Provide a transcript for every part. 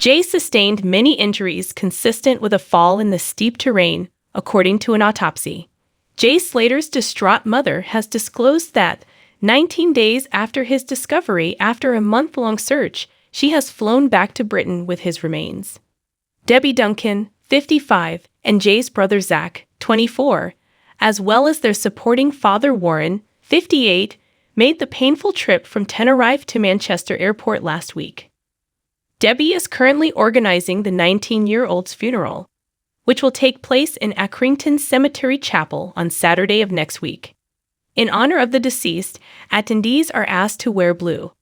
Jay sustained many injuries consistent with a fall in the steep terrain, according to an autopsy. Jay Slater's distraught mother has disclosed that 19 days after his discovery, after a month-long search, she has flown back to Britain with his remains. Debbie Duncan, 55, and Jay's brother Zach, 24, as well as their supporting father Warren, 58, made the painful trip from Tenerife to Manchester Airport last week. Debbie is currently organizing the 19-year-old's funeral, which will take place in Accrington Cemetery Chapel on Saturday of next week. In honor of the deceased, attendees are asked to wear blue.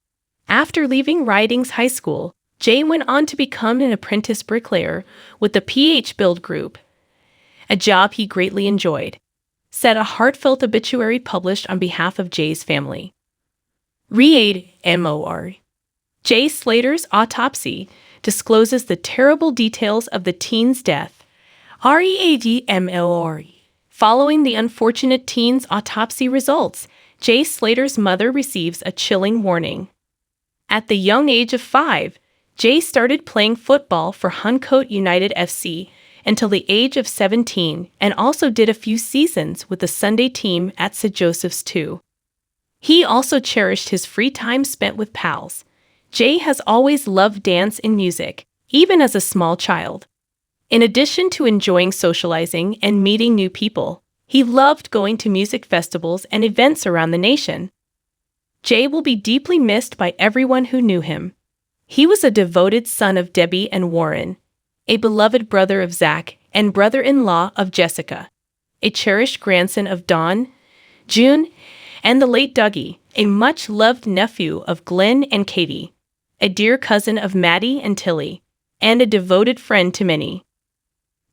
After leaving Ridings High School, Jay went on to become an apprentice bricklayer with the PH Build Group, a job he greatly enjoyed, said a heartfelt obituary published on behalf of Jay's family. Read MOR. Jay Slater's autopsy discloses the terrible details of the teen's death. READMOR. Following the unfortunate teen's autopsy results, Jay Slater's mother receives a chilling warning. At the young age of 5, Jay started playing football for Huncote United FC until the age of 17 and also did a few seasons with the Sunday team at St. Joseph's too. He also cherished his free time spent with pals. Jay has always loved dance and music, even as a small child. In addition to enjoying socializing and meeting new people, he loved going to music festivals and events around the nation. Jay will be deeply missed by everyone who knew him. He was a devoted son of Debbie and Warren, a beloved brother of Zach and brother-in-law of Jessica, a cherished grandson of Dawn, June, and the late Dougie, a much-loved nephew of Glenn and Katie, a dear cousin of Maddie and Tilly, and a devoted friend to many.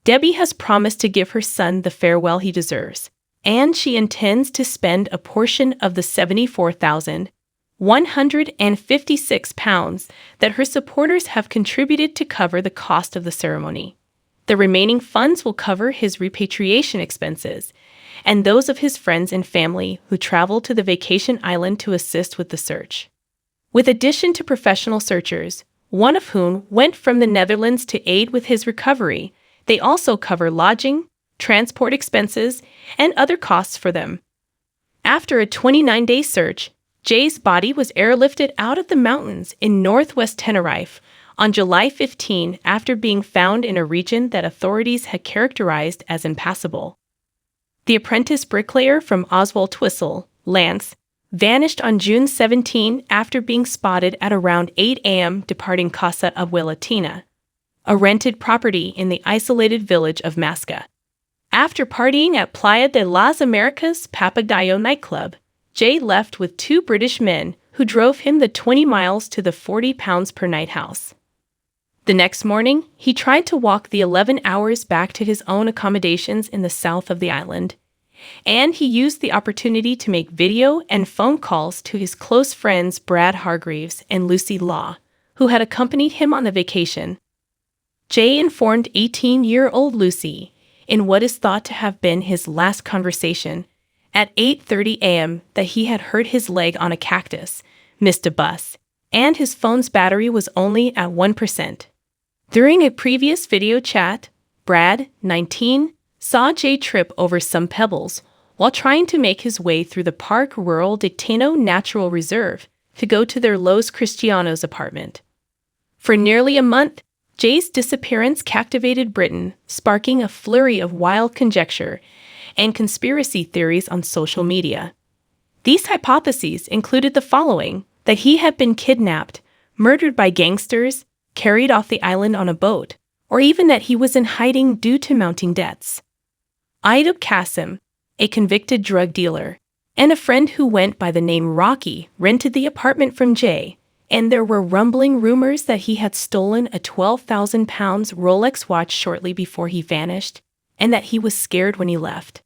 Debbie has promised to give her son the farewell he deserves, and she intends to spend a portion of the £74,156 that her supporters have contributed to cover the cost of the ceremony. The remaining funds will cover his repatriation expenses and those of his friends and family who travel to the vacation island to assist with the search. With addition to professional searchers, one of whom went from the Netherlands to aid with his recovery, they also cover lodging, transport expenses, and other costs for them. After a 29-day search, Jay's body was airlifted out of the mountains in northwest Tenerife on July 15 after being found in a region that authorities had characterized as impassable. The apprentice bricklayer from Oswald Twistle, Lance, vanished on June 17 after being spotted at around 8 a.m. departing Casa Abuelatina, a rented property in the isolated village of Masca. After partying at Playa de las Americas Papagayo nightclub, Jay left with 2 British men who drove him the 20 miles to the £40 per night house. The next morning, he tried to walk the 11 hours back to his own accommodations in the south of the island, and he used the opportunity to make video and phone calls to his close friends Brad Hargreaves and Lucy Law, who had accompanied him on the vacation. Jay informed 18-year-old Lucy, in what is thought to have been his last conversation, at 8:30 a.m. that he had hurt his leg on a cactus, missed a bus, and his phone's battery was only at 1%. During a previous video chat, Brad, 19, saw Jay trip over some pebbles while trying to make his way through the Parque Rural Dictano Natural Reserve to go to their Los Cristianos apartment. For nearly a month, Jay's disappearance captivated Britain, sparking a flurry of wild conjecture and conspiracy theories on social media. These hypotheses included the following: that he had been kidnapped, murdered by gangsters, carried off the island on a boat, or even that he was in hiding due to mounting debts. Aidub Qasim, a convicted drug dealer, and a friend who went by the name Rocky rented the apartment from Jay, and there were rumbling rumors that he had stolen a £12,000 Rolex watch shortly before he vanished, and that he was scared when he left.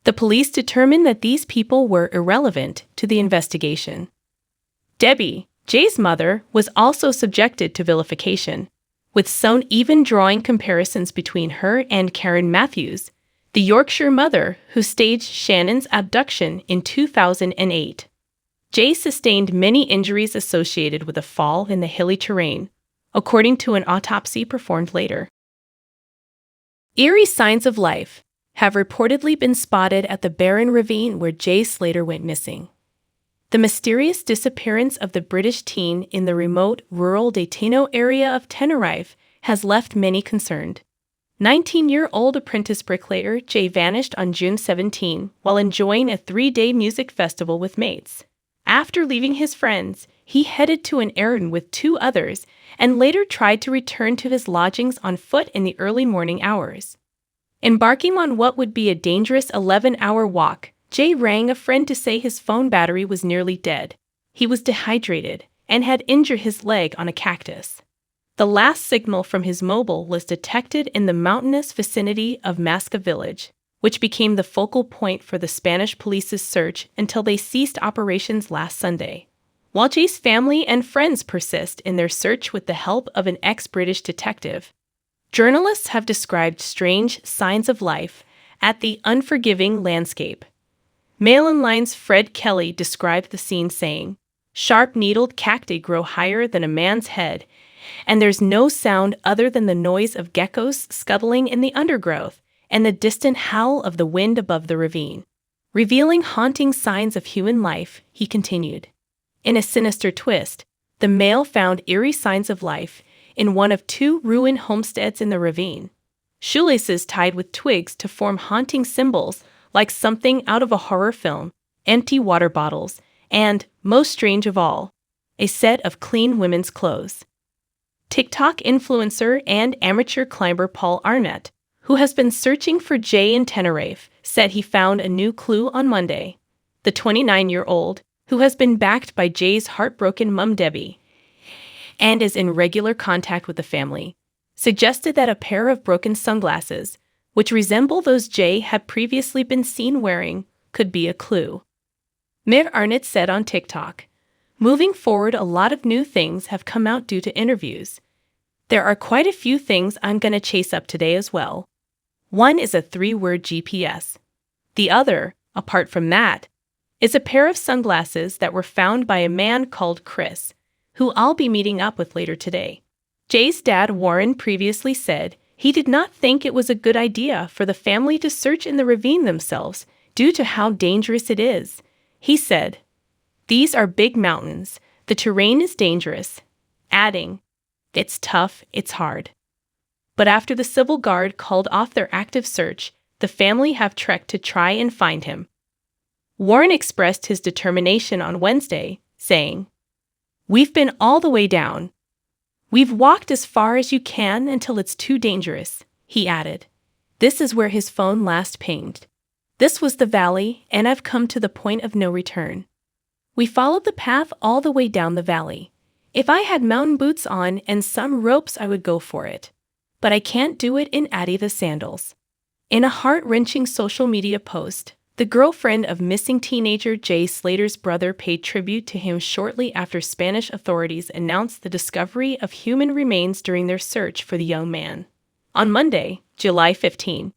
The police determined that these people were irrelevant to the investigation. Debbie, Jay's mother, was also subjected to vilification, with some even drawing comparisons between her and Karen Matthews, the Yorkshire mother who staged Shannon's abduction in 2008. Jay sustained many injuries associated with a fall in the hilly terrain, according to an autopsy performed later. Eerie signs of life have reportedly been spotted at the barren ravine where Jay Slater went missing. The mysterious disappearance of the British teen in the remote rural Daytino area of Tenerife has left many concerned. 19-year-old apprentice bricklayer Jay vanished on June 17 while enjoying a 3-day music festival with mates. After leaving his friends, he headed to an errand with 2 others and later tried to return to his lodgings on foot in the early morning hours. Embarking on what would be a dangerous 11-hour walk, Jay rang a friend to say his phone battery was nearly dead. He was dehydrated and had injured his leg on a cactus. The last signal from his mobile was detected in the mountainous vicinity of Masca village, which became the focal point for the Spanish police's search until they ceased operations last Sunday. While Jay's family and friends persist in their search with the help of an ex-British detective, journalists have described strange signs of life at the unforgiving landscape. Mail Online's Fred Kelly described the scene saying, "Sharp-needled cacti grow higher than a man's head, and there's no sound other than the noise of geckos scuttling in the undergrowth and the distant howl of the wind above the ravine." Revealing haunting signs of human life, he continued. In a sinister twist, the Mail found eerie signs of life in one of 2 ruined homesteads in the ravine. Shoelaces tied with twigs to form haunting symbols like something out of a horror film, empty water bottles, and, most strange of all, a set of clean women's clothes. TikTok influencer and amateur climber Paul Arnett, who has been searching for Jay in Tenerife, said he found a new clue on Monday. The 29-year-old, who has been backed by Jay's heartbroken mum Debbie and is in regular contact with the family, suggested that a pair of broken sunglasses, which resemble those Jay had previously been seen wearing, could be a clue. Mir Arnett said on TikTok, "Moving forward, a lot of new things have come out due to interviews. There are quite a few things I'm going to chase up today as well. One is a 3-word GPS. The other, apart from that, is a pair of sunglasses that were found by a man called Chris, who I'll be meeting up with later today." Jay's dad, Warren, previously said he did not think it was a good idea for the family to search in the ravine themselves due to how dangerous it is. He said, "These are big mountains. The terrain is dangerous," adding, "It's tough, it's hard." But after the Civil Guard called off their active search, the family have trekked to try and find him. Warren expressed his determination on Wednesday, saying, "We've been all the way down. We've walked as far as you can until it's too dangerous," he added. This is where his phone last pinged. "This was the valley, and I've come to the point of no return. We followed the path all the way down the valley. If I had mountain boots on and some ropes, I would go for it. But I can't do it in Adidas sandals." In a heart-wrenching social media post, the girlfriend of missing teenager Jay Slater's brother paid tribute to him shortly after Spanish authorities announced the discovery of human remains during their search for the young man. On Monday, July 15,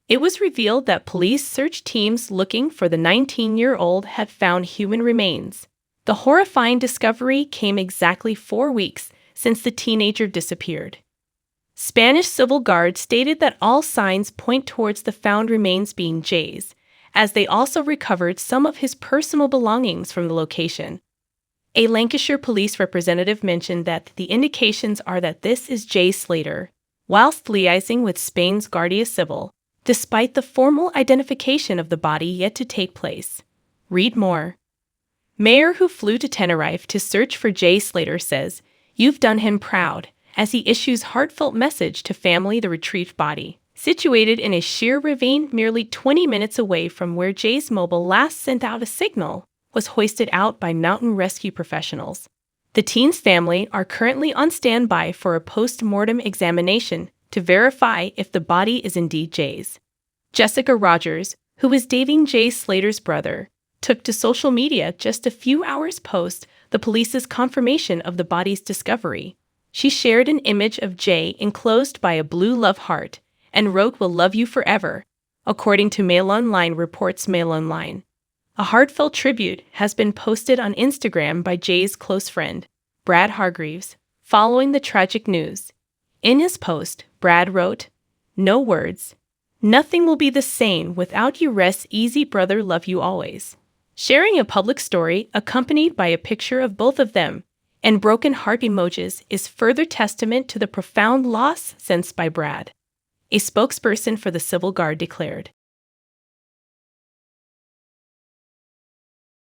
it was revealed that police search teams looking for the 19-year-old had found human remains. The horrifying discovery came exactly 4 weeks since the teenager disappeared. Spanish Civil Guard stated that all signs point towards the found remains being Jay's, as they also recovered some of his personal belongings from the location. A Lancashire police representative mentioned that the indications are that this is Jay Slater, whilst liaising with Spain's Guardia Civil, despite the formal identification of the body yet to take place. Read more. Mayor who flew to Tenerife to search for Jay Slater says, "You've done him proud," as he issues heartfelt message to family the retrieved body, situated in a sheer ravine merely 20 minutes away from where Jay's mobile last sent out a signal, was hoisted out by mountain rescue professionals. The teen's family are currently on standby for a post-mortem examination to verify if the body is indeed Jay's. Jessica Rogers, who is dating Jay Slater's brother, took to social media just a few hours post the police's confirmation of the body's discovery. She shared an image of Jay enclosed by a blue love heart and wrote, "Will love you forever," according to Mail Online reports Mail Online. A heartfelt tribute has been posted on Instagram by Jay's close friend, Brad Hargreaves, following the tragic news. In his post, Brad wrote, "No words. Nothing will be the same without you. Rest easy, brother. Love you always." Sharing a public story accompanied by a picture of both of them and broken heart emojis is further testament to the profound loss sensed by Brad. A spokesperson for the Civil Guard declared,